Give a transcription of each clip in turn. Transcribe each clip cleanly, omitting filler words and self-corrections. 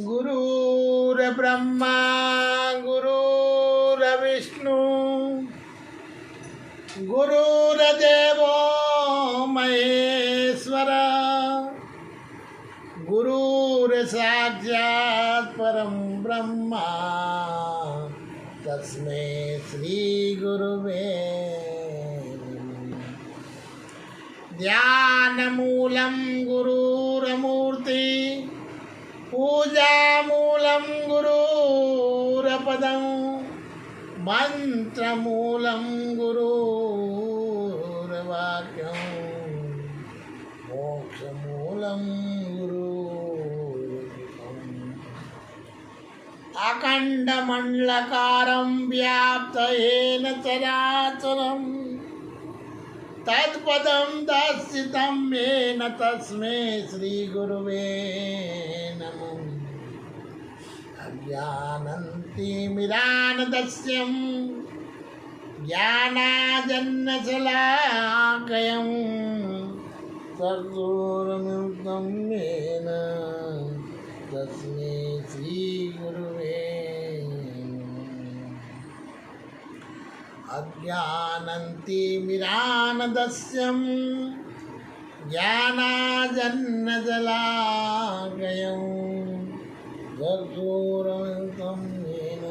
गुरुर्ब्रह्मा गुरुर्विष्णु गुरुर्देवो महेश्वर गुरुर्साक्षात् परं ब्रह्मा तस्मै श्री गुरुवे ध्यानमूलं गुरुरमूर्ति पूजामूलं गुरुरपदं मंत्रमूलं गुरुर्वाक्यं मोक्षमूलं गुरुर्गीतम् अखण्डमण्डलकारं व्याप्तेन चराचरम् तत्पदं दर्शितं येन तस्मै श्रीगुरुवे नमः। अज्ञानन्तिमिरानदस्यं ज्ञानाजन्यशलाकयं चक्षुरुन्मिलितं येन तस्मै श्रीगुरुवे अज्ञानन्तिमिरानदस्यं ज्ञानाजन्यशलाकयं चक्षुरुन्मिलितं येन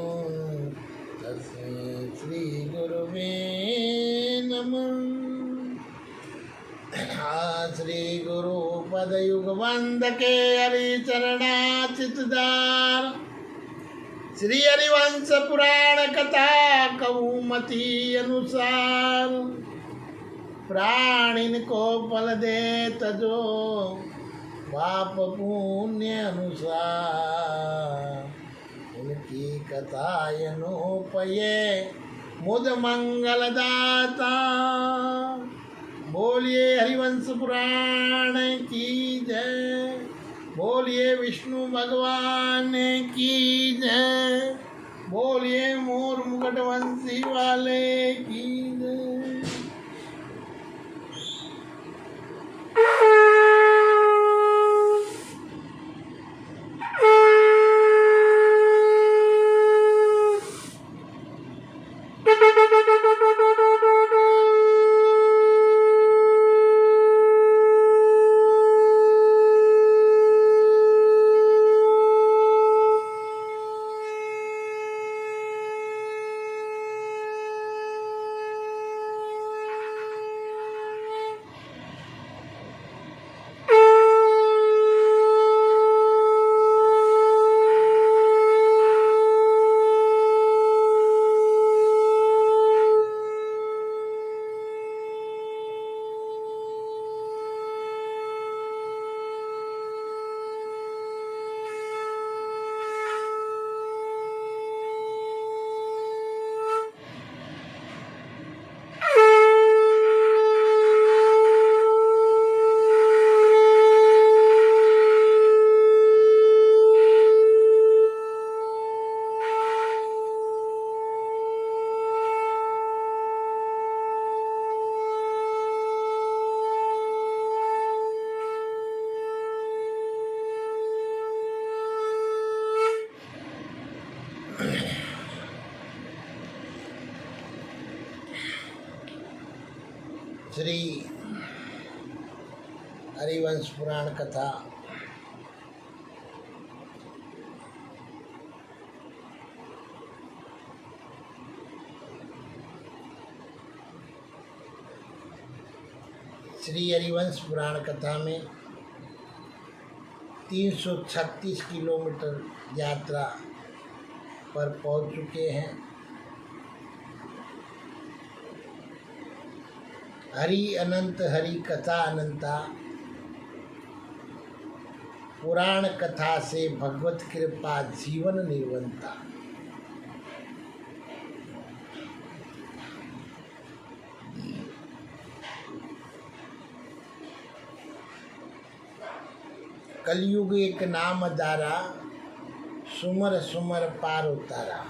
तस्मै श्रीगुरुवे नमः। श्री गुरु पदयुगवंदके हरिचरणाचितदार श्री हरिवंश पुराण कथा कौमुदी अनुसार प्राणिन को फल दे तजो पाप पुण्य अनुसार उनकी कथा अनूपये मुद मंगलदाता। बोलिए हरिवंश पुराण की जय, बोलिए विष्णु भगवान की जय, बोलिए मोर मुकुट वंशी वाले की जय। श्री हरिवंश पुराण कथा श्री हरिवंश पुराण कथा में 336 किलोमीटर यात्रा पर पहुंच चुके हैं। हरि अनंत हरि कथा अनंता, पुराण कथा से भगवत कृपा जीवन निर्वंता। कलयुग एक नाम दारा, सुमर सुमर पार उतारा।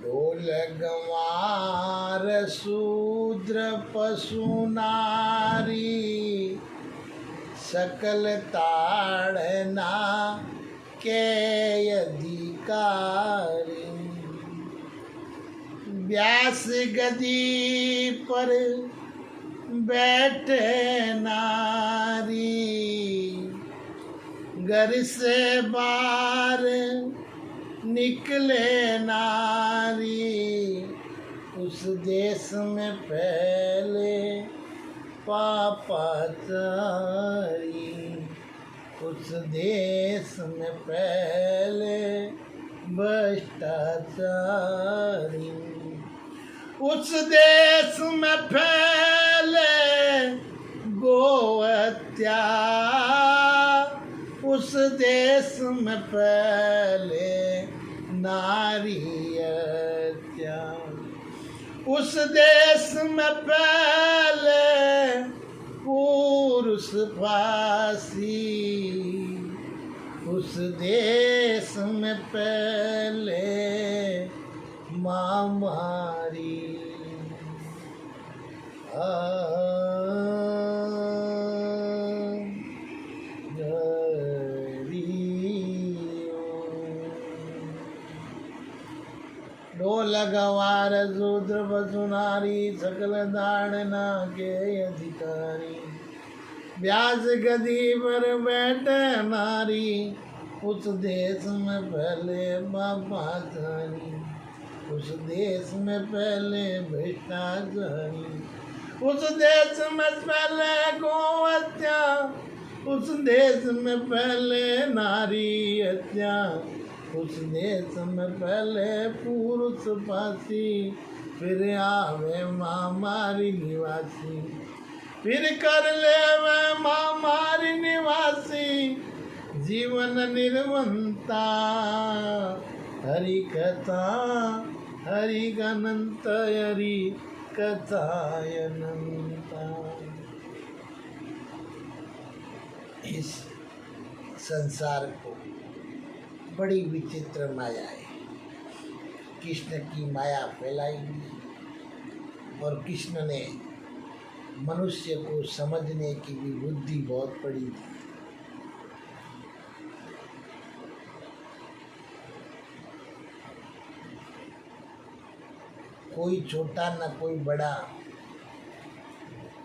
ढोल गंवार शूद्र पशु नारी, सकल ताड़ना के अधिकारी। व्यास गदी पर बैठे नारी, घर से बाहर निकले नारी। उस देश में पहले पापाचारी, उस देश में पहले भ्रष्टाचारी। उस देश में फैले गो हत्या, उस देश में फैले नारी हत्या। उस देश में फैले पुरुष फांसी, उस देश में फैले महामारी। ढोल गवार शूद्र पशु नारी, सकल दाड़ना के अधिकारी। व्यास गदी पर बैठे नारी, उस देश में पहले पापाचारी, उस देश में पहले भ्रष्टाचारी। उस देश में पहले गो हत्या, उस देश में पहले नारी हत्या। उस देश में पहले पुरुष फांसी, फिर आवे महामारी निवासी। फिर कर ले वे महामारी निवासी, जीवन निर्वंता। हरि कथा हरि अनंत, हरि कथा अनंता। इस संसार को बड़ी विचित्र माया है। कृष्ण की माया फैलाई हुई, और कृष्ण ने मनुष्य को समझने की भी बुद्धि बहुत बड़ी थी। कोई छोटा न कोई बड़ा।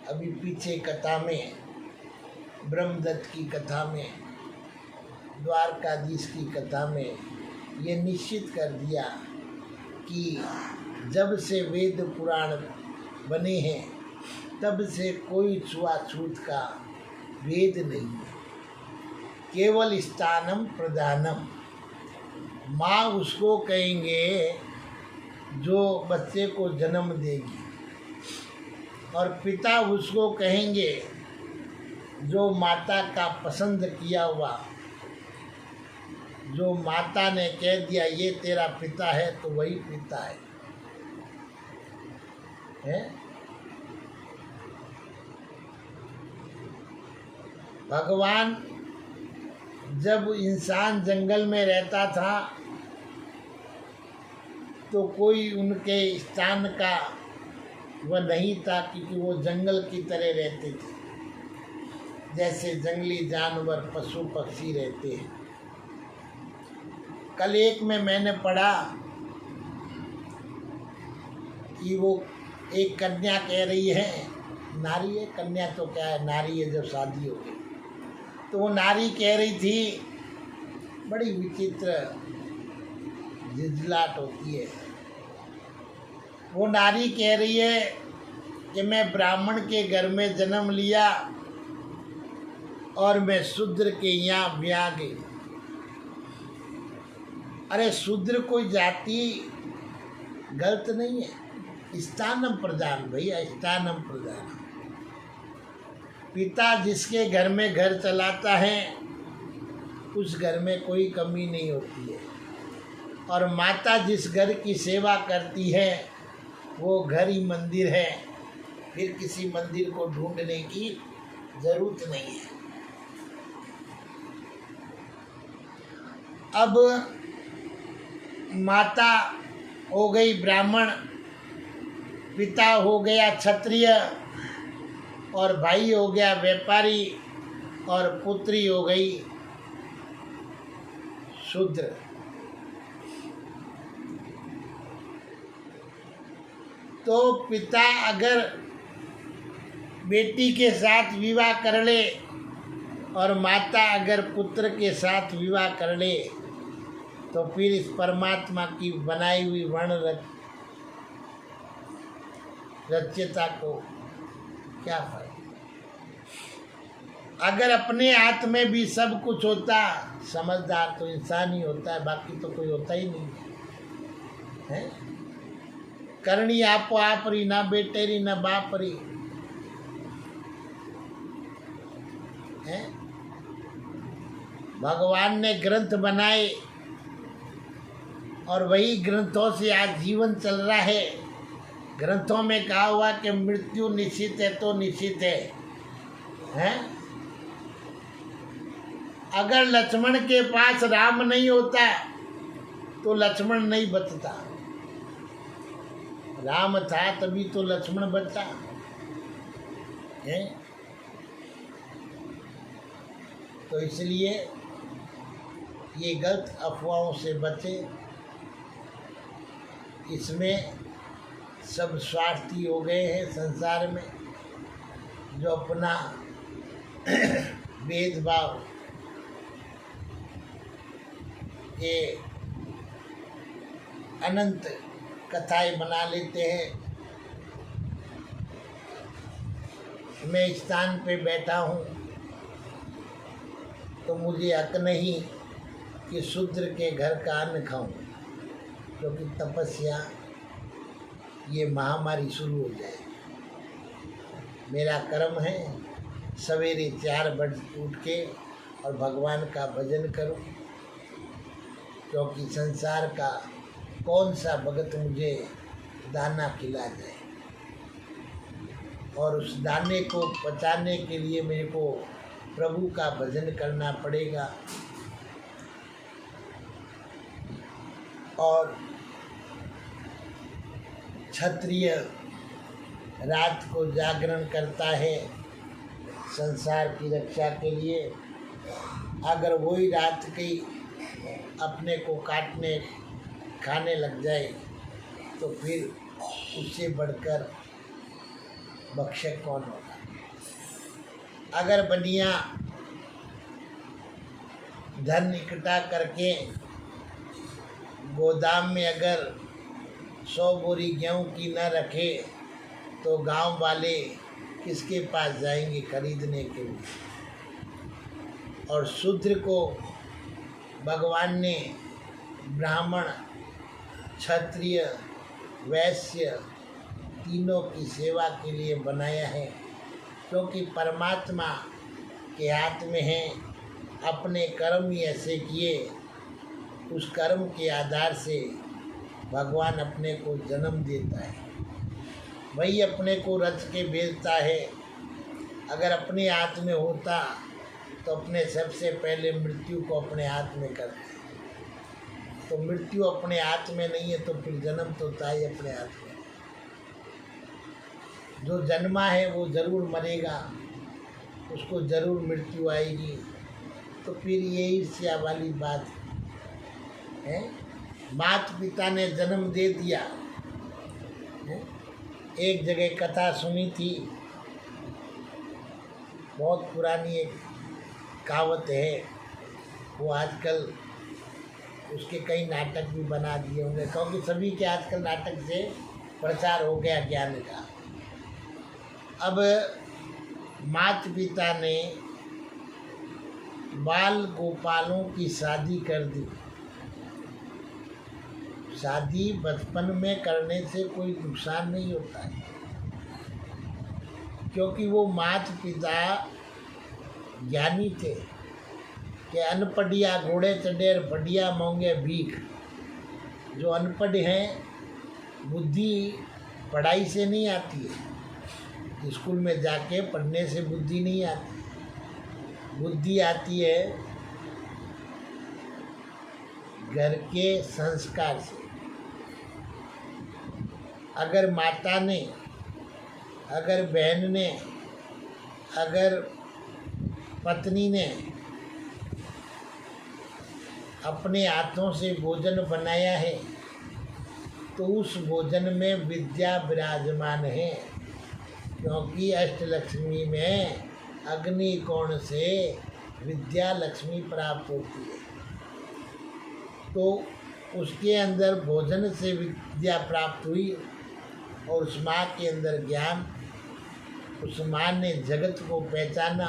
अभी पीछे कथा में, ब्रह्मदत्त की कथा में, द्वारकाधीश की कथा में ये निश्चित कर दिया कि जब से वेद पुराण बने हैं तब से कोई छुआछूत का वेद नहीं है। केवल स्थानम प्रधानम। माँ उसको कहेंगे जो बच्चे को जन्म देगी, और पिता उसको कहेंगे जो माता का पसंद किया हुआ। जो माता ने कह दिया ये तेरा पिता है, तो वही पिता है। भगवान जब इंसान जंगल में रहता था तो कोई उनके स्थान का वह नहीं था, क्योंकि वो जंगल की तरह रहते थे, जैसे जंगली जानवर पशु पक्षी रहते हैं। कल एक में मैंने पढ़ा कि वो एक कन्या कह रही है, नारी है, कन्या तो क्या है, नारी है, जब शादी हो गई तो वो नारी कह रही थी, बड़ी विचित्र झिझलाहट होती है। वो नारी कह रही है कि मैं ब्राह्मण के घर में जन्म लिया और मैं शूद्र के यहाँ ब्याह गई। अरे शूद्र कोई जाति गलत नहीं है, स्थानम प्रधान भैया, स्थानम प्रधान। पिता जिसके घर में घर चलाता है उस घर में कोई कमी नहीं होती है, और माता जिस घर की सेवा करती है वो घर ही मंदिर है, फिर किसी मंदिर को ढूंढने की जरूरत नहीं है। अब माता हो गई ब्राह्मण, पिता हो गया क्षत्रिय, और भाई हो गया व्यापारी, और पुत्री हो गई शूद्र। तो पिता अगर बेटी के साथ विवाह कर ले और माता अगर पुत्र के साथ विवाह कर ले, तो फिर इस परमात्मा की बनाई हुई वर्ण रचयिता को क्या फर्क। अगर अपने हाथ में भी सब कुछ होता, समझदार तो इंसान ही होता है, बाकी तो कोई होता ही नहीं है। करनी आपो आपरी, ना बेटेरी ना बापरी है। भगवान ने ग्रंथ बनाए और वही ग्रंथों से आज जीवन चल रहा है। ग्रंथों में कहा हुआ कि मृत्यु निश्चित है तो निश्चित है, हैं? अगर लक्ष्मण के पास राम नहीं होता तो लक्ष्मण नहीं बचता। राम था तभी तो लक्ष्मण बचा है। तो इसलिए ये गलत अफवाहों से बचे। इसमें सब स्वार्थी हो गए हैं संसार में, जो अपना भेदभाव के अनंत कथाएं बना लेते हैं। मैं स्थान पे बैठा हूँ तो मुझे हक नहीं कि शूद्र के घर का अन्न खाऊं, क्योंकि तपस्या ये महामारी शुरू हो जाए। मेरा कर्म है सवेरे 4 बजे उठ के और भगवान का भजन करूं, क्योंकि संसार का कौन सा भगत मुझे दाना खिला जाए, और उस दाने को पचाने के लिए मेरे को प्रभु का भजन करना पड़ेगा। और क्षत्रिय रात को जागरण करता है संसार की रक्षा के लिए। अगर वही रात की अपने को काटने खाने लग जाए तो फिर उससे बढ़कर भक्षक कौन होगा। अगर बनिया धन इकट्ठा करके गोदाम में अगर 100 बोरी गेहूं की न रखे तो गांव वाले किसके पास जाएंगे खरीदने के लिए। और शूद्र को भगवान ने ब्राह्मण, क्षत्रिय, वैश्य तीनों की सेवा के लिए बनाया है, क्योंकि परमात्मा के हाथ में है। अपने कर्म ही ऐसे किए, उस कर्म के आधार से भगवान अपने को जन्म देता है, वही अपने को रच के भेजता है। अगर अपने हाथ में होता तो अपने सबसे पहले मृत्यु को अपने हाथ में करते। तो मृत्यु अपने हाथ में नहीं है तो फिर जन्म तो था ही अपने हाथ में। जो जन्मा है वो ज़रूर मरेगा, उसको ज़रूर मृत्यु आएगी। तो फिर ये ईर्ष्या वाली बात है। माता पिता ने जन्म दे दिया है। एक जगह कथा सुनी थी, बहुत पुरानी एक कहावत है, वो आजकल उसके कई नाटक भी बना दिए होंगे, क्योंकि सभी के आजकल नाटक से प्रचार हो गया ज्ञान का। अब माता पिता ने बाल गोपालों की शादी कर दी। शादी बचपन में करने से कोई नुकसान नहीं होता है, क्योंकि वो माता पिता ज्ञानी थे कि अनपढ़िया घोड़े चढ़ेर बढ़िया मांगे भीख। जो अनपढ़ हैं, बुद्धि पढ़ाई से नहीं आती है, स्कूल में जाके पढ़ने से बुद्धि नहीं आती, बुद्धि आती है घर के संस्कार से। अगर माता ने, अगर बहन ने, अगर पत्नी ने अपने हाथों से भोजन बनाया है तो उस भोजन में विद्या विराजमान है, क्योंकि अष्टलक्ष्मी में अग्नि कोण से विद्या लक्ष्मी प्राप्त होती है। तो उसके अंदर भोजन से विद्या प्राप्त हुई और उस माँ के अंदर ज्ञान, उस माँ ने जगत को पहचाना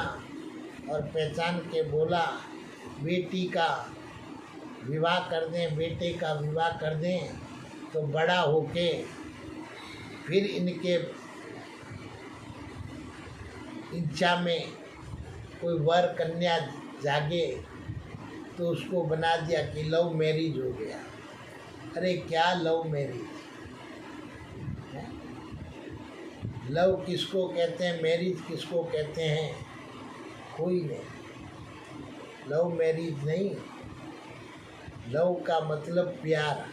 और पहचान के बोला बेटी का विवाह कर दें, बेटे का विवाह कर दें, तो बड़ा होके फिर इनके इच्छा में कोई वर कन्या जागे तो उसको बना दिया कि लव मैरिज हो गया। अरे क्या लव मैरिज, लव किसको कहते हैं, मैरिज किसको कहते हैं, कोई नहीं। लव मैरिज नहीं, लव का मतलब प्यार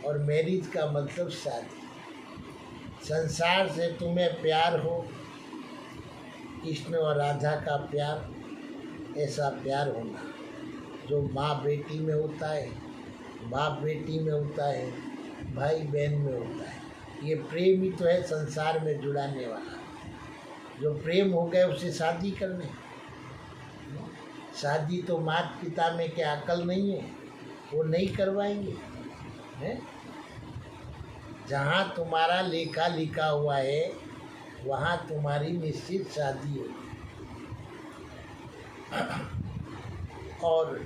और मैरिज का मतलब शादी। संसार से तुम्हें प्यार हो, कृष्ण और राधा का प्यार, ऐसा प्यार होना जो माँ बेटी में होता है, बाप बेटी में होता है, भाई बहन में होता है। ये प्रेम ही तो है संसार में जुड़ाने वाला। जो प्रेम हो गए उससे शादी करने, शादी तो माता पिता में क्या अकल नहीं है, वो नहीं करवाएंगे हैं। जहाँ तुम्हारा लेखा लिखा हुआ है वहाँ तुम्हारी निश्चित शादी होगी। और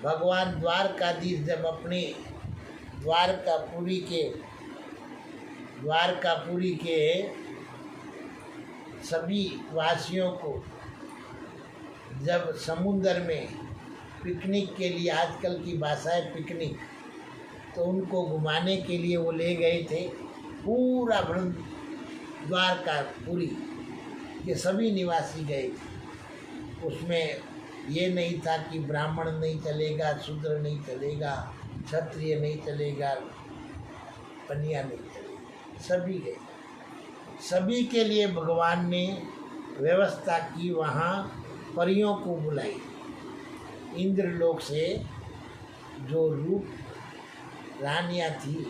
भगवान द्वारकाधीश जब अपने द्वारकापुरी के सभी वासियों को जब समुद्र में पिकनिक के लिए, आजकल की भाषा है पिकनिक, तो उनको घुमाने के लिए वो ले गए थे। पूरा द्वारकापुरी के सभी निवासी गए थे। उसमें ये नहीं था कि ब्राह्मण नहीं चलेगा, शूद्र नहीं चलेगा, क्षत्रिय नहीं चलेगा, पनिया नहीं चलेगा, सभी गए। सभी के लिए भगवान ने व्यवस्था की, वहाँ परियों को बुलाई। इंद्रलोक से जो रूप रानियाँ थी,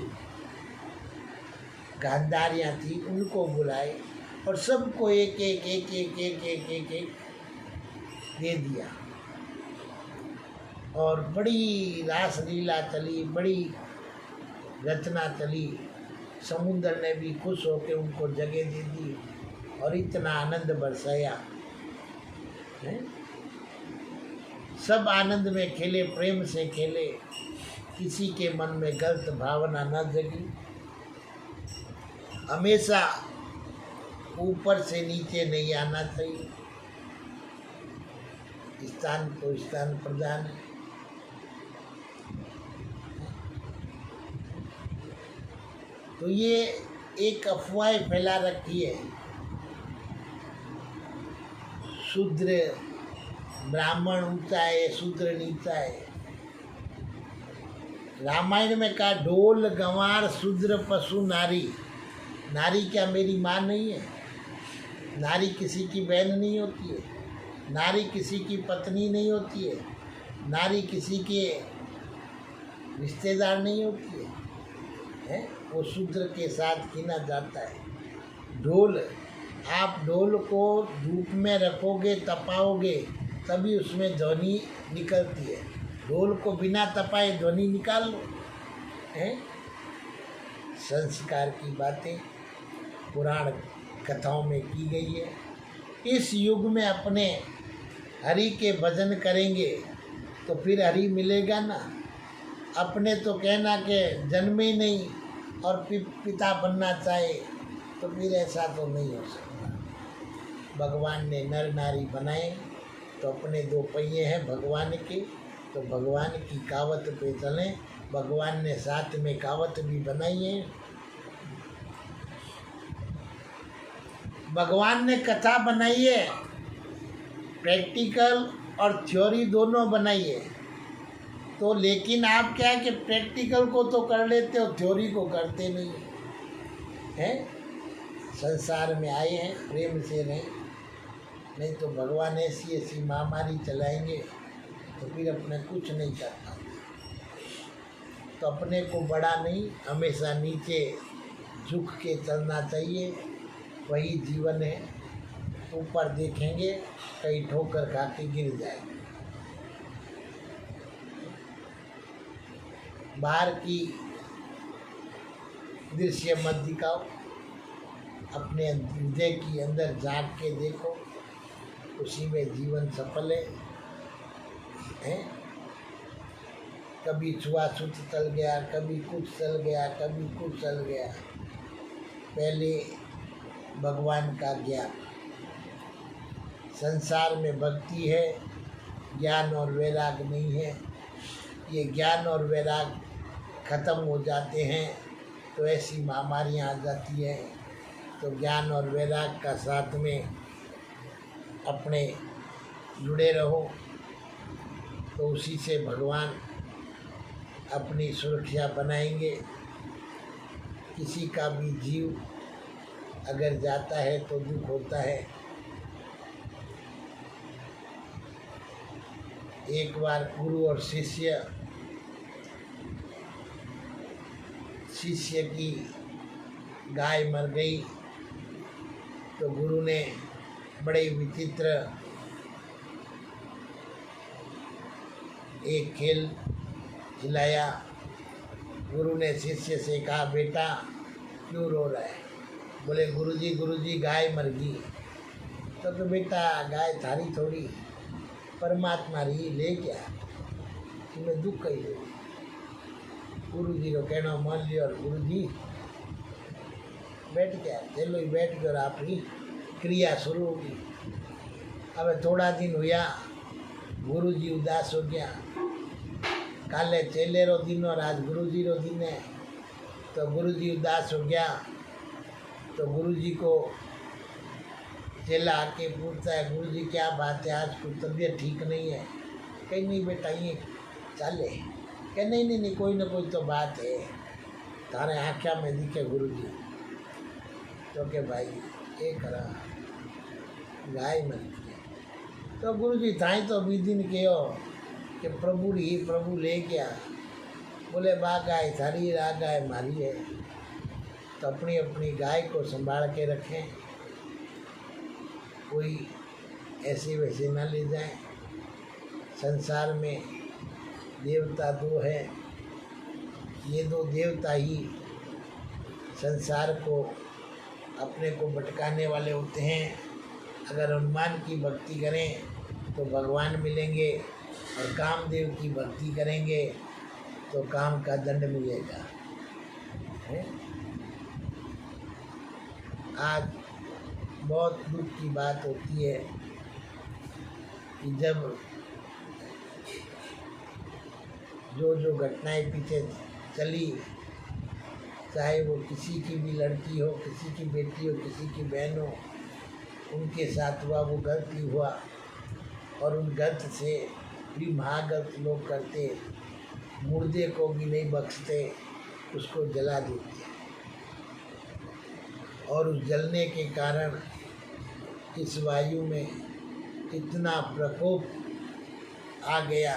गांधारियाँ थी, उनको बुलाए और सबको एक एक एक एक एक एक एक एक दे दिया। और बड़ी रास लीला चली, बड़ी रचना चली। समुद्र ने भी खुश होकर उनको जगह दे दी और इतना आनंद बरसाया है। सब आनंद में खेले, प्रेम से खेले, किसी के मन में गलत भावना न जगी। हमेशा ऊपर से नीचे नहीं आना चाहिए, स्थान को स्थान प्रदान है। तो ये एक अफवाह फैला रखी है, शूद्र ब्राह्मण ऊंचा है, शूद्र नीचा है। रामायण में कहा ढोल गंवार शूद्र पशु नारी। नारी क्या मेरी माँ नहीं है? नारी किसी की बहन नहीं होती है, नारी किसी की पत्नी नहीं होती है, नारी किसी के रिश्तेदार नहीं होती है? वो शूद्र के साथ गिना जाता है। ढोल, आप ढोल को धूप में रखोगे, तपाओगे, तभी उसमें ध्वनि निकलती है। ढोल को बिना तपाए ध्वनि निकाल लो हैं। संस्कार की बातें पुराण कथाओं में की गई है। इस युग में अपने हरि के भजन करेंगे तो फिर हरि मिलेगा ना। अपने तो कहना कि जन्मे ही नहीं और पिता बनना चाहे तो फिर ऐसा तो नहीं हो सकता। भगवान ने नर नारी बनाए तो अपने दो पहिए हैं भगवान के, तो भगवान की कहावत पे चलें। भगवान ने साथ में कहावत भी बनाई है। भगवान ने कथा बनाई है, प्रैक्टिकल और थ्योरी दोनों बनाई है। तो लेकिन आप क्या है कि प्रैक्टिकल को तो कर लेते हो, थ्योरी को करते नहीं हैं। संसार में आए हैं, प्रेम से रहें, नहीं तो भगवान ऐसी ऐसी महामारी चलाएंगे तो फिर अपने कुछ नहीं कर पाते। तो अपने को बड़ा नहीं, हमेशा नीचे झुक के चलना चाहिए, वही जीवन है। ऊपर देखेंगे कहीं ठोकर खा के गिर जाएंगे। बाहर की दृश्य मत दिखाओ, अपने हृदय की अंदर झांक के देखो, उसी में जीवन सफल है? कभी छुआछूत चल गया, कभी कुछ चल गया, कभी कुछ चल गया। पहले भगवान का ज्ञान, संसार में भक्ति है, ज्ञान और वैराग नहीं है। ये ज्ञान और वैराग खत्म हो जाते हैं तो ऐसी महामारियाँ आ जाती हैं। तो ज्ञान और वैराग का साथ में अपने जुड़े रहो, तो उसी से भगवान अपनी सुरक्षा बनाएंगे। किसी का भी जीव अगर जाता है तो दुख होता है। एक बार गुरु और शिष्य की गाय मर गई तो गुरु ने बड़े विचित्र एक खेल खिलाया। गुरु ने शिष्य से कहा, बेटा क्यों रो रहा है? बोले, गुरुजी गाय मर गई। तो बेटा गाय थारी थोड़ी, परमात्मा रही, ले क्या तुम्हें दुख कही हो? गुरुजी को कहना मान लिया और गुरुजी बैठ गया। चलो ही बैठ गए और आपकी क्रिया शुरू होगी। अब थोड़ा दिन हुआ, गुरुजी उदास हो गया। काले चेले रो दिन और आज गुरुजी रो दिन है। तो गुरुजी उदास हो गया तो गुरुजी को चेला आके पूछता है, गुरुजी क्या बात है, आज कुछ तबीयत ठीक नहीं है? कहीं नहीं बेटा, ये चले। कह नहीं कोई ना कोई तो बात है, तारे आँख्या में दिखे गुरुजी। तो के भाई ये करा गाय मर गई। तो गुरुजी थाई तो भी दिन कहो कि प्रभु ले गया। बोले बा गाय थारी, रा गाय मारी है। तो अपनी अपनी गाय को संभाल के रखें, कोई ऐसे वैसे ना ले जाए। संसार में देवता दो है, ये दो देवता ही संसार को अपने को भटकाने वाले होते हैं। अगर हनुमान की भक्ति करें तो भगवान मिलेंगे, और कामदेव की भक्ति करेंगे तो काम का दंड मिलेगा। आज बहुत दुख की बात होती है कि जब जो घटनाएं पीछे चली, चाहे वो किसी की भी लड़की हो, किसी की बेटी हो, किसी की बहन हो, उनके साथ हुआ वो गलती हुआ, और उन गलत से भी महागलत लोग करते, मुर्दे को भी नहीं बख्शते, उसको जला देते। और उस जलने के कारण इस वायु में इतना प्रकोप आ गया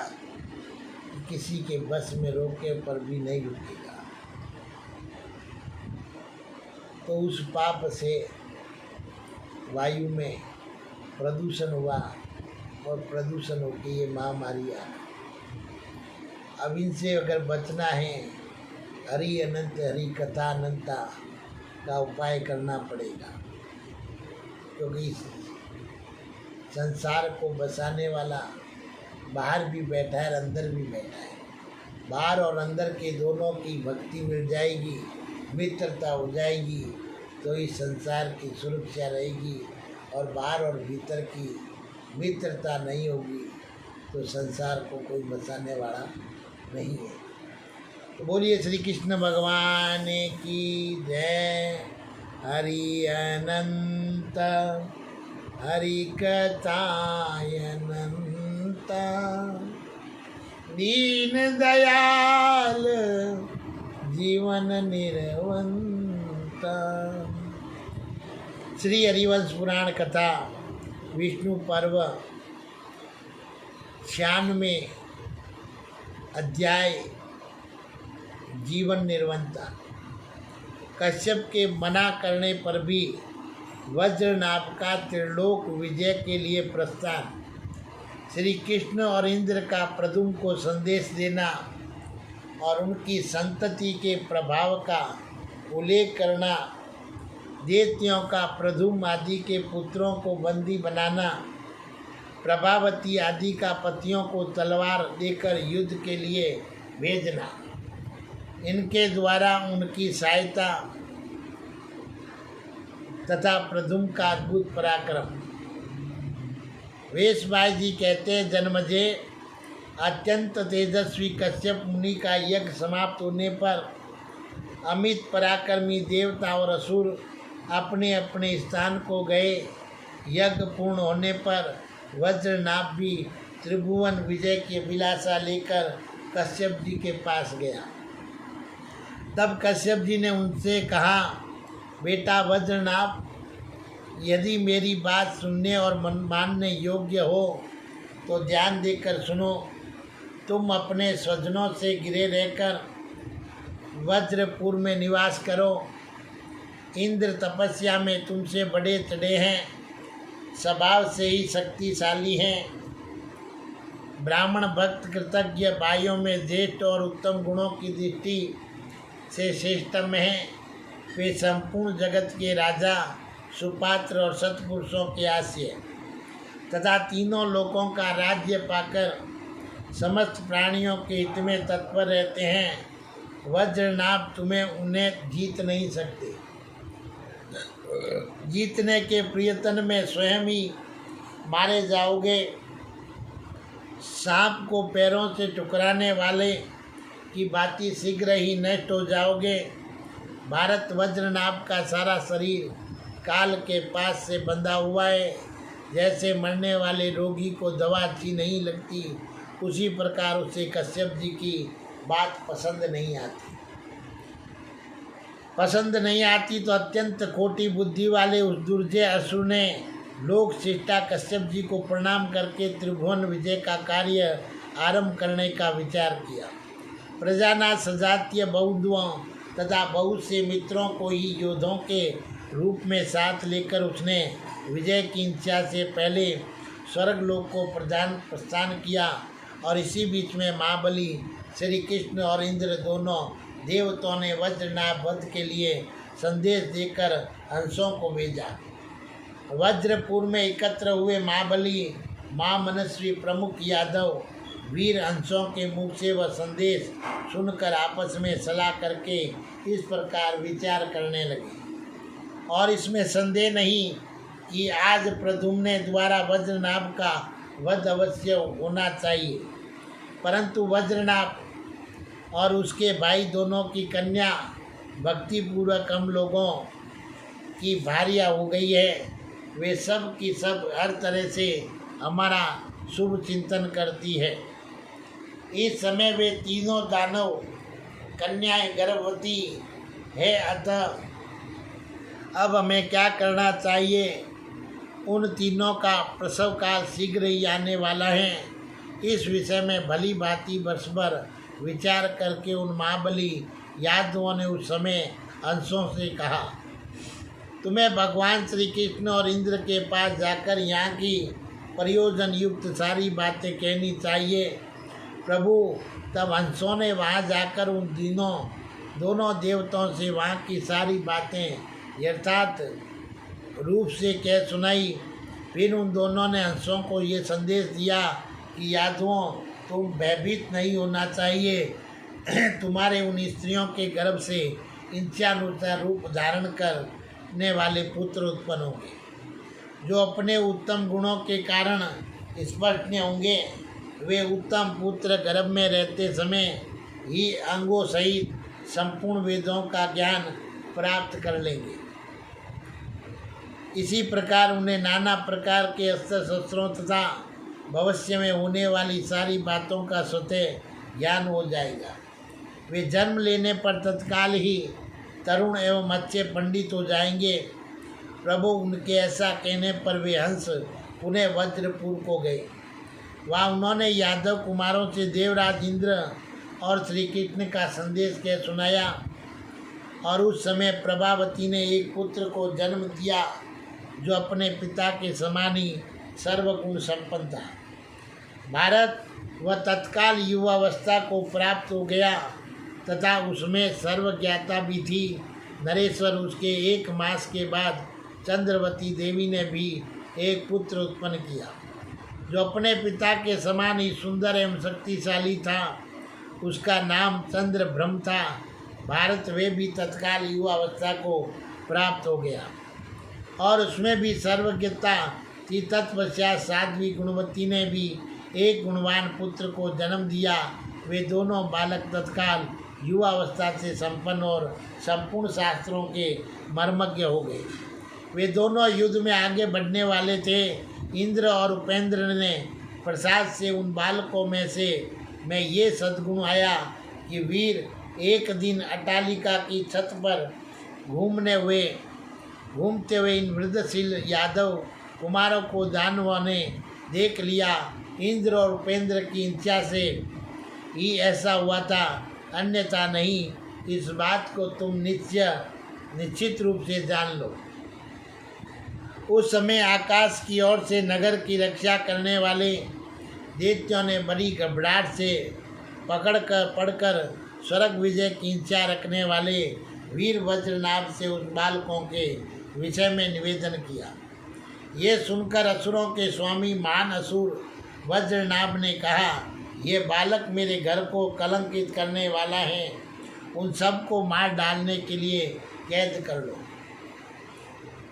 कि किसी के बस में रोके पर भी नहीं रुकेगा। तो उस पाप से वायु में प्रदूषण हुआ, और प्रदूषण होकर ये महामारी आ। अब इनसे अगर बचना है, हरि अनंत हरि कथा अनंता का उपाय करना पड़ेगा, क्योंकि इस संसार को बसाने वाला बाहर भी बैठा है और अंदर भी बैठा है। बाहर और अंदर के दोनों की भक्ति मिल जाएगी, मित्रता हो जाएगी, तो इस संसार की सुरक्षा रहेगी। और बाहर और भीतर की मित्रता नहीं होगी तो संसार को कोई बचाने वाला नहीं है। तो बोलिए श्री कृष्ण भगवान की जय। हरि अनंत हरि कथाय अनंत, दीन दयाल जीवन निर्वंत। श्री हरिवंश पुराण कथा विष्णु पर्व 96 अध्याय जीवन निर्वंता। कश्यप के मना करने पर भी वज्रनाभ का त्रिलोक विजय के लिए प्रस्थान। श्री कृष्ण और इंद्र का प्रद्युम्न को संदेश देना और उनकी संतति के प्रभाव का उल्लेख करना, दैत्यों का प्रद्युम्न आदि के पुत्रों को बंदी बनाना, प्रभावती आदि का पतियों को तलवार देकर युद्ध के लिए भेजना, इनके द्वारा उनकी सहायता तथा प्रद्युम्न का अद्भुत पराक्रम। वेशभाई जी कहते हैं, जन्मजे अत्यंत तेजस्वी कश्यप मुनि का यज्ञ समाप्त होने पर अमित पराक्रमी देवता और असुर अपने अपने स्थान को गए। यज्ञ पूर्ण होने पर वज्रनाभ भी त्रिभुवन विजय की अभिलाषा लेकर कश्यप जी के पास गया। तब कश्यप जी ने उनसे कहा, बेटा वज्रनाभ, यदि मेरी बात सुनने और मानने योग्य हो तो ध्यान देकर सुनो। तुम अपने स्वजनों से घिरे रहकर वज्रपुर में निवास करो। इंद्र तपस्या में तुमसे बड़े चढ़े हैं, स्वभाव से ही शक्तिशाली हैं। ब्राह्मण भक्त कृतज्ञ भाइयों में ज्येष्ठ और उत्तम गुणों की दृष्टि से श्रेष्ठतम हैं। वे संपूर्ण जगत के राजा, सुपात्र और सत्पुरुषों के आश्रय तथा तीनों लोकों का राज्य पाकर समस्त प्राणियों के हित में तत्पर रहते हैं। वज्रनाभ तुम्हें उन्हें जीत नहीं सकते। जीतने के प्रयत्न में स्वयं ही मारे जाओगे। सांप को पैरों से टुकराने वाले की भांति शीघ्र ही नष्ट हो जाओगे। भारत वज्रनाभ का सारा शरीर काल के पास से बंधा हुआ है। जैसे मरने वाले रोगी को दवा अच्छी नहीं लगती, उसी प्रकार उसे कश्यप जी की बात पसंद नहीं आती तो अत्यंत खोटी बुद्धि वाले उस दुर्जय असुर ने लोक शिष्टा कश्यप जी को प्रणाम करके त्रिभुवन विजय का कार्य आरंभ करने का विचार किया। प्रजानाथ सजातीय बौद्धों तथा बहुत से मित्रों को ही योद्धों के रूप में साथ लेकर उसने विजय की इच्छा से पहले स्वर्गलोक को प्रस्थान किया। और इसी बीच में महाबली श्री कृष्ण और इंद्र दोनों देवताओं ने वज्रनाभ वध के लिए संदेश देकर हंसों को भेजा। वज्रपुर में एकत्र हुए महाबली महामनस्वी प्रमुख यादव वीर हंसों के मुख से वह संदेश सुनकर आपस में सलाह करके इस प्रकार विचार करने लगे। और इसमें संदेह नहीं कि आज प्रद्युम्न द्वारा वज्रनाभ का वध अवश्य होना चाहिए, परंतु वज्रनाभ और उसके भाई दोनों की कन्या भक्तिपूर्वक हम लोगों की भार्या हो गई है। वे सब की सब हर तरह से हमारा शुभ चिंतन करती है। इस समय वे तीनों दानव कन्याएं गर्भवती है, अतः अब हमें क्या करना चाहिए। उन तीनों का प्रसव काल शीघ्र ही आने वाला है। इस विषय में भली भांति वर्ष भर विचार करके उन महाबली यादवों ने उस समय अंशों से कहा, तुम्हें भगवान श्री कृष्ण और इंद्र के पास जाकर यहाँ की प्रयोजन युक्त सारी बातें कहनी चाहिए। प्रभु, तब हंसों ने वहाँ जाकर उन दोनों देवताओं से वहाँ की सारी बातें यथार्थ रूप से कह सुनाई। फिर उन दोनों ने हंसों को ये संदेश दिया कि यादवों, तुम भयभीत नहीं होना चाहिए। तुम्हारे उन स्त्रियों के गर्भ से इच्छानुसार रूप धारण करने वाले पुत्र उत्पन्न होंगे, जो अपने उत्तम गुणों के कारण स्पष्ट होंगे। वे उत्तम पुत्र गर्भ में रहते समय ही अंगों सहित संपूर्ण वेदों का ज्ञान प्राप्त कर लेंगे। इसी प्रकार उन्हें नाना प्रकार के अस्त्र शस्त्रों तथा भविष्य में होने वाली सारी बातों का स्वतः ज्ञान हो जाएगा। वे जन्म लेने पर तत्काल ही तरुण एवं अच्छे पंडित हो जाएंगे। प्रभु, उनके ऐसा कहने पर वे हंस पुनः वज्रपुर को गए। वहाँ उन्होंने यादव कुमारों से देवराज इंद्र और श्री कृष्ण का संदेश कह सुनाया। और उस समय प्रभावती ने एक पुत्र को जन्म दिया जो अपने पिता के समान ही सर्वगुण संपन्न था। भारत वह तत्काल युवावस्था को प्राप्त हो गया तथा उसमें सर्वज्ञाता भी थी। नरेश्वर उसके 1 मास के बाद चंद्रवती देवी ने भी एक पुत्र उत्पन्न किया जो अपने पिता के समान ही सुंदर एवं शक्तिशाली था। उसका नाम चंद्रभ्रम था। भारत वे भी तत्काल युवावस्था को प्राप्त हो गया और उसमें भी सर्वज्ञता थी। तत्पश्चात साध्वी गुणवती ने भी एक गुणवान पुत्र को जन्म दिया। वे दोनों बालक तत्काल युवावस्था से संपन्न और संपूर्ण शास्त्रों के मर्मज्ञ हो गए। वे दोनों युद्ध में आगे बढ़ने वाले थे। इंद्र और उपेंद्र ने प्रसाद से उन बालकों में से मैं ये सद्गुण आया कि वीर एक दिन अट्टालिका की छत पर घूमते हुए इन वृद्धशील यादव कुमारों को दानवों ने देख लिया। इंद्र और उपेंद्र की इच्छा से ही ऐसा हुआ था, अन्यथा नहीं। इस बात को तुम निश्चित रूप से जान लो। उस समय आकाश की ओर से नगर की रक्षा करने वाले दैत्यों ने बड़ी घबराहट से पढ़कर स्वर्ग विजय की इच्छा रखने वाले वीर वज्रनाभ से उस बालकों के विषय में निवेदन किया। ये सुनकर असुरों के स्वामी महान असुर वज्रनाभ ने कहा, ये बालक मेरे घर को कलंकित करने वाला है। उन सब को मार डालने के लिए कैद कर लो।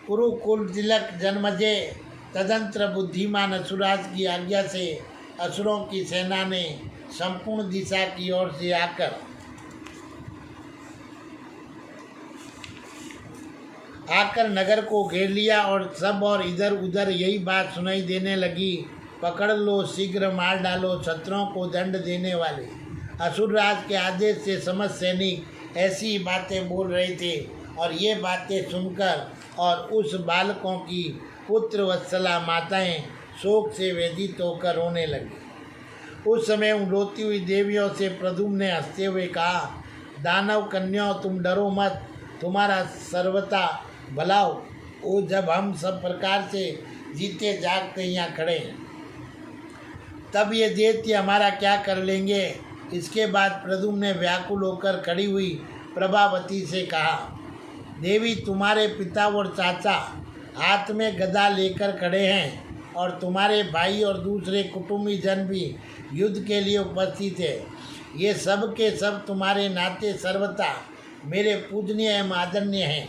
कुरुकुल तिलक जन्मजे। तदंतर बुद्धिमान असुराज की आज्ञा से असुरों की सेना ने संपूर्ण दिशा की ओर से आकर नगर को घेर लिया और सब और इधर उधर यही बात सुनाई देने लगी, पकड़ लो, शीघ्र मार डालो शत्रुओं को दंड देने वाले। असुरराज के आदेश से समस्त सैनिक ऐसी बातें बोल रहे थे और ये बातें सुनकर और उस बालकों की पुत्र वत्सला माताएं शोक से व्यथित होकर रोने लगी। उस समय उन रोती हुई देवियों से प्रद्युम्न ने हंसते हुए कहा, दानव कन्याओं तुम डरो मत, तुम्हारा सर्वथा भला हो। जब हम सब प्रकार से जीते जागते यहाँ खड़े हैं तब ये दैत्य हमारा क्या कर लेंगे। इसके बाद प्रद्युम्न ने व्याकुल होकर खड़ी हुई प्रभावती से कहा, देवी तुम्हारे पिता और चाचा हाथ में गदा लेकर खड़े हैं और तुम्हारे भाई और दूसरे कुटुंबी जन भी युद्ध के लिए उपस्थित है। ये सब के सब तुम्हारे नाते सर्वथा मेरे पूजनीय एवं आदरणीय हैं।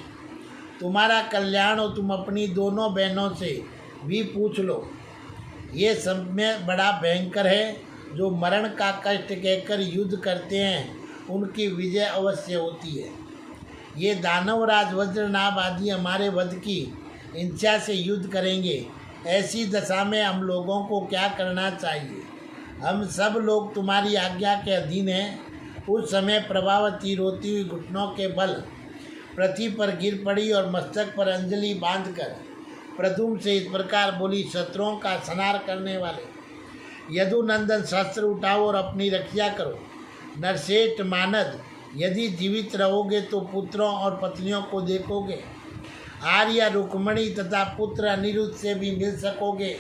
तुम्हारा कल्याण हो, तुम अपनी दोनों बहनों से भी पूछ लो। ये सब में बड़ा भयंकर है। जो मरण का कष्ट कहकर युद्ध करते हैं उनकी विजय अवश्य होती है। ये दानवराज वज्रनाभ आदि हमारे वध की इच्छा से युद्ध करेंगे। ऐसी दशा में हम लोगों को क्या करना चाहिए? हम सब लोग तुम्हारी आज्ञा के अधीन हैं। उस समय प्रभावती रोती हुई घुटनों के बल पृथ्वी पर गिर पड़ी और मस्तक पर अंजलि बांधकर प्रद्युम्न से इस प्रकार बोली, शत्रुओं का संहार करने वाले यदुनंदन शस्त्र उठाओ और अपनी रक्षा करो। नरश्रेष्ठ मानद, यदि जीवित रहोगे तो पुत्रों और पत्नियों को देखोगे। आर्या रुक्मणी तथा पुत्र अनिरुद्ध से भी मिल सकोगे।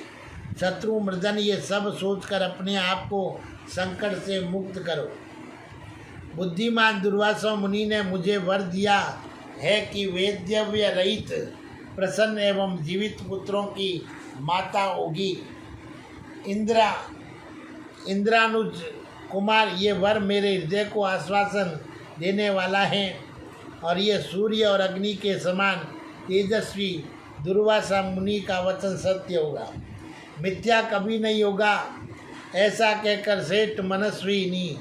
शत्रु मृदन ये सब सोचकर अपने आप को संकट से मुक्त करो। बुद्धिमान दुर्वासा मुनि ने मुझे वर दिया है कि वेद्यव्य रहित प्रसन्न एवं जीवित पुत्रों की माता होगी। इंद्रानुज कुमार ये वर मेरे हृदय को आश्वासन देने वाला है और ये सूर्य और अग्नि के समान तेजस्वी दुर्वासा मुनि का वचन सत्य होगा, मिथ्या कभी नहीं होगा। ऐसा कहकर श्रेष्ठ मनस्विनी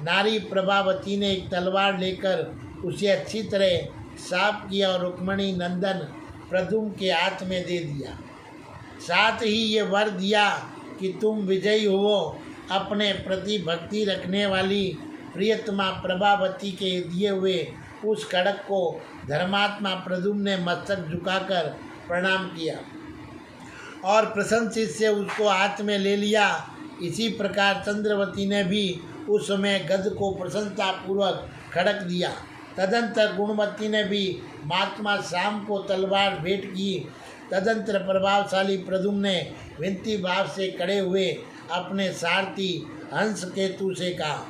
नारी प्रभावती ने एक तलवार लेकर उसे अच्छी तरह साफ किया और रुक्मणी नंदन प्रद्युम्न के हाथ में दे दिया। साथ ही ये वर दिया कि तुम विजयी हो। अपने प्रति भक्ति रखने वाली प्रियतमा प्रभावती के दिए हुए उस खड्ग को धर्मात्मा प्रद्युम्न ने मस्तक झुकाकर प्रणाम किया। और प्रशंसित से उसको हाथ में ले लिया। इसी प्रकार चंद्रवती ने भी उस समय गज को प्रसन्नतापूर्वक खड़क दिया। तदंतर गुणवती ने भी महात्मा श्याम को तलवार भेंट की। तदंतर प्रभावशाली प्रद्युम्न ने विनती भाव से खड़े हुए अपने सारथी हंस केतु से कहा,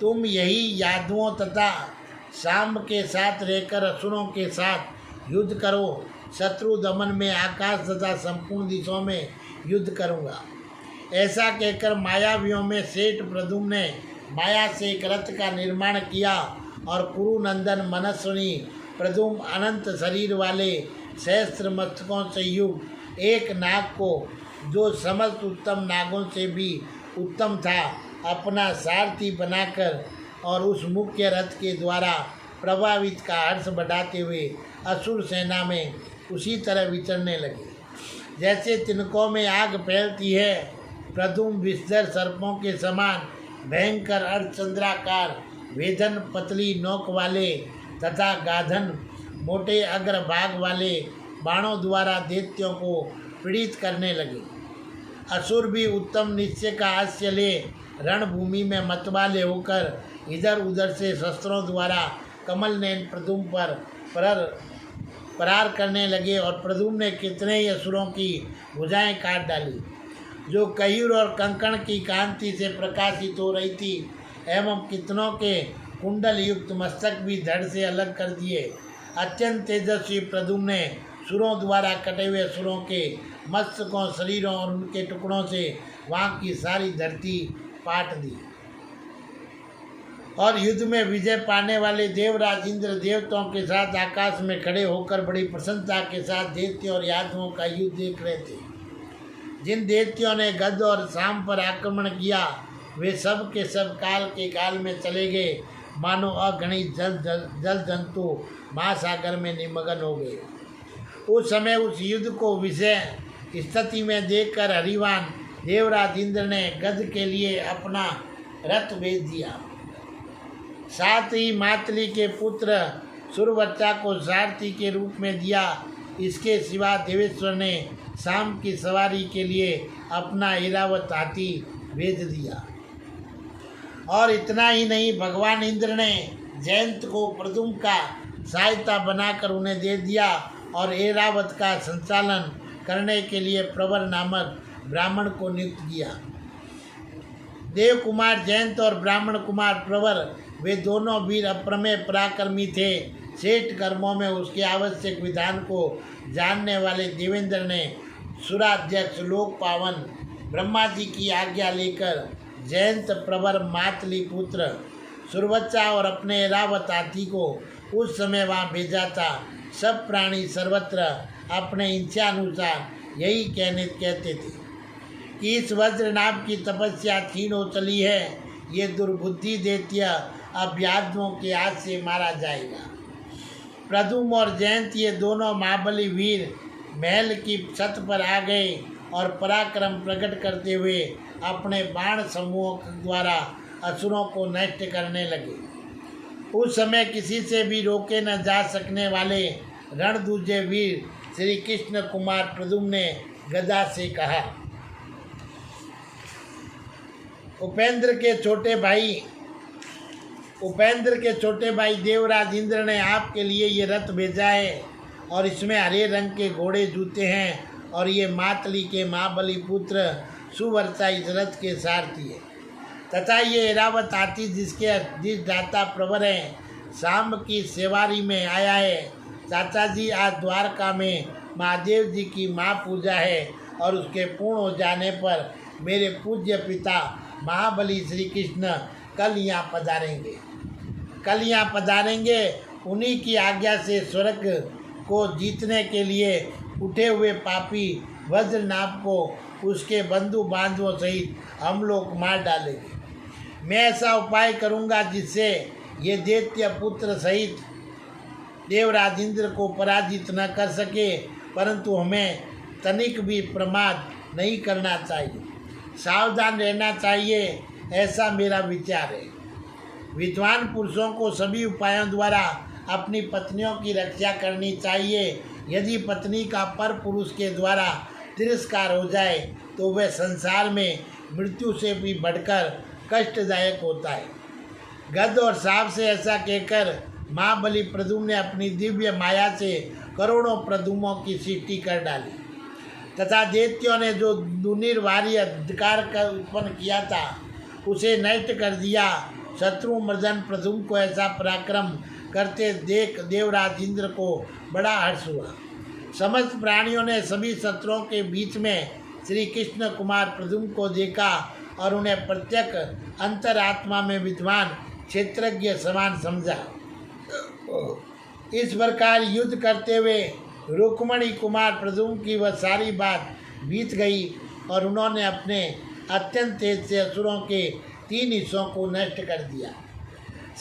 तुम यही यादवों तथा श्याम के साथ रहकर असुरों के साथ युद्ध करो। शत्रु दमन में आकाश तथा संपूर्ण दिशाओं में युद्ध करूँगा। ऐसा कहकर मायावियों में सेठ प्रद्युम्न ने माया से एक रथ का निर्माण किया और कुरुनंदन मनस्विनी प्रद्युम्न अनंत शरीर वाले सहस्त्र मस्तकों से युक्त एक नाग को, जो समस्त उत्तम नागों से भी उत्तम था, अपना सारथी बनाकर और उस मुख्य रथ के द्वारा प्रभावित का हर्ष बढ़ाते हुए असुर सेना में उसी तरह विचरने लगे जैसे तिनकों में आग फैलती है। प्रद्युम्न विषधर सर्पों के समान भयंकर अर्धचंद्राकार वेदन पतली नोक वाले तथा गाधन मोटे अग्रभाग वाले बाणों द्वारा दैत्यों को पीड़ित करने लगे। असुर भी उत्तम निश्चय का हास्य ले रणभूमि में मतवाले होकर इधर उधर से शस्त्रों द्वारा कमल नयन प्रद्युम्न पर प्रहार करने लगे और प्रद्युम्न ने कितने ही असुरों की भुजाएं काट डाली, जो कयूर और कंकण की कांति से प्रकाशित हो रही थी, एवं कितनों के कुंडल युक्त मस्तक भी धड़ से अलग कर दिए। अत्यंत तेजस्वी प्रद्युम्न ने सुरों द्वारा कटे हुए असुरों के मस्तकों, शरीरों और उनके टुकड़ों से वहाँ की सारी धरती पाट दी और युद्ध में विजय पाने वाले देवराज इंद्र देवताओं के साथ आकाश में खड़े होकर बड़ी प्रसन्नता के साथ दैत्यों और यादवों का युद्ध देख रहे थे। जिन दैत्यों ने गद और शाम पर आक्रमण किया, वे सब के सब काल के काल में चले गए, मानो अगणित जल जंतु महासागर में निमग्न हो गए। उस समय उस युद्ध को विषय स्थिति में देखकर हरिवान देवराज इंद्र ने गद के लिए अपना रथ भेज दिया। साथ ही मातली के पुत्र सुरवच्चा को सारथी के रूप में दिया। इसके सिवा देवेश्वर ने शाम की सवारी के लिए अपना ऐरावत हाथी भेज दिया। और इतना ही नहीं, भगवान इंद्र ने जयंत को प्रद्युम्न का सहायता बनाकर उन्हें दे दिया और ऐरावत का संचालन करने के लिए प्रवर नामक ब्राह्मण को नियुक्त किया। देव कुमार जयंत और ब्राह्मण कुमार प्रवर, वे दोनों वीर अप्रमेय पराक्रमी थे। सेठ कर्मों में उसके आवश्यक विधान को जानने वाले देवेंद्र ने सुराध्यक्ष लोक पावन ब्रह्मा जी की आज्ञा लेकर जयंत प्रवर मातली पुत्र सुरवच्चा और अपने ऐरावत हाथी को उस समय वहाँ भेजा था। सब प्राणी सर्वत्र अपने इच्छा अनुसार यही कहते थे कि इस वज्र नाम की तपस्या क्षीण हो चली है, ये दुर्बुद्धि दैत्य अब यादवों के हाथ से मारा जाएगा। प्रद्युम्न और जयंत ये दोनों महाबली वीर महल की छत पर आ गए और पराक्रम प्रकट करते हुए अपने बाण समूहों द्वारा असुरों को नष्ट करने लगे। उस समय किसी से भी रोके न जा सकने वाले रणदूजे वीर श्री कृष्ण कुमार प्रद्युम्न ने गदा से कहा, उपेंद्र के छोटे भाई देवराज इंद्र ने आपके लिए ये रथ भेजा है और इसमें हरे रंग के घोड़े जूते हैं और ये मातली के महाबली पुत्र सुवर्चा इस रथ के सारथी है तथा ये ऐरावत हाथी जिस दाता प्रवर है शाम की सेवारी में आया है। चाचा जी, आज द्वारका में महादेव जी की महापूजा है और उसके पूर्ण हो जाने पर मेरे पूज्य पिता महाबली श्री कृष्ण कल यहाँ पधारेंगे। उन्हीं की आज्ञा से स्वर्ग को जीतने के लिए उठे हुए पापी वज्रनाभ को उसके बंधु बांधवों सहित हम लोग मार डालेंगे। मैं ऐसा उपाय करूंगा जिससे ये दैत्य पुत्र सहित देवराज इंद्र को पराजित न कर सके, परंतु हमें तनिक भी प्रमाद नहीं करना चाहिए, सावधान रहना चाहिए, ऐसा मेरा विचार है। विद्वान पुरुषों को सभी उपायों द्वारा अपनी पत्नियों की रक्षा करनी चाहिए। यदि पत्नी का पर पुरुष के द्वारा तिरस्कार हो जाए तो वह संसार में मृत्यु से भी बढ़कर कष्टदायक होता है। गद्द और सांप से ऐसा कहकर महाबली प्रद्युम्न ने अपनी दिव्य माया से करोड़ों प्रद्युम्नों की सृष्टि कर डाली तथा दैत्यों ने जो दुर्निवारी अधिकार का उत्पन्न किया था उसे नष्ट कर दिया। शत्रुमर्दन प्रद्युम्न को ऐसा पराक्रम करते देख देवराज इंद्र को बड़ा हर्ष हुआ। समस्त प्राणियों ने सभी शत्रुओं के बीच में श्री कृष्ण कुमार प्रद्युम्न को देखा और उन्हें प्रत्यक्ष अंतरात्मा में विद्वान क्षेत्रज्ञ समान समझा। इस प्रकार युद्ध करते हुए रुक्मणी कुमार प्रद्युम्न की वह सारी बात बीत गई और उन्होंने अपने अत्यंत तेज से असुरों के 3 हिस्सों को नष्ट कर दिया।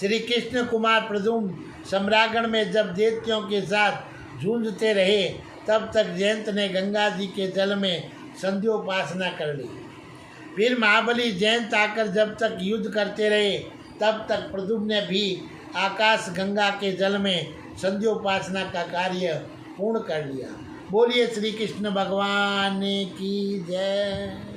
श्री कृष्ण कुमार प्रद्युम्न सम्रागण में जब दैत्यों के साथ झूंझते रहे तब तक जयंत ने गंगा जी के जल में संध्योपासना कर ली। फिर महाबली जयंत आकर जब तक युद्ध करते रहे तब तक प्रद्युम्न ने भी आकाश गंगा के जल में संध्योपासना का कार्य पूर्ण कर लिया। बोलिए श्री कृष्ण भगवान की जय।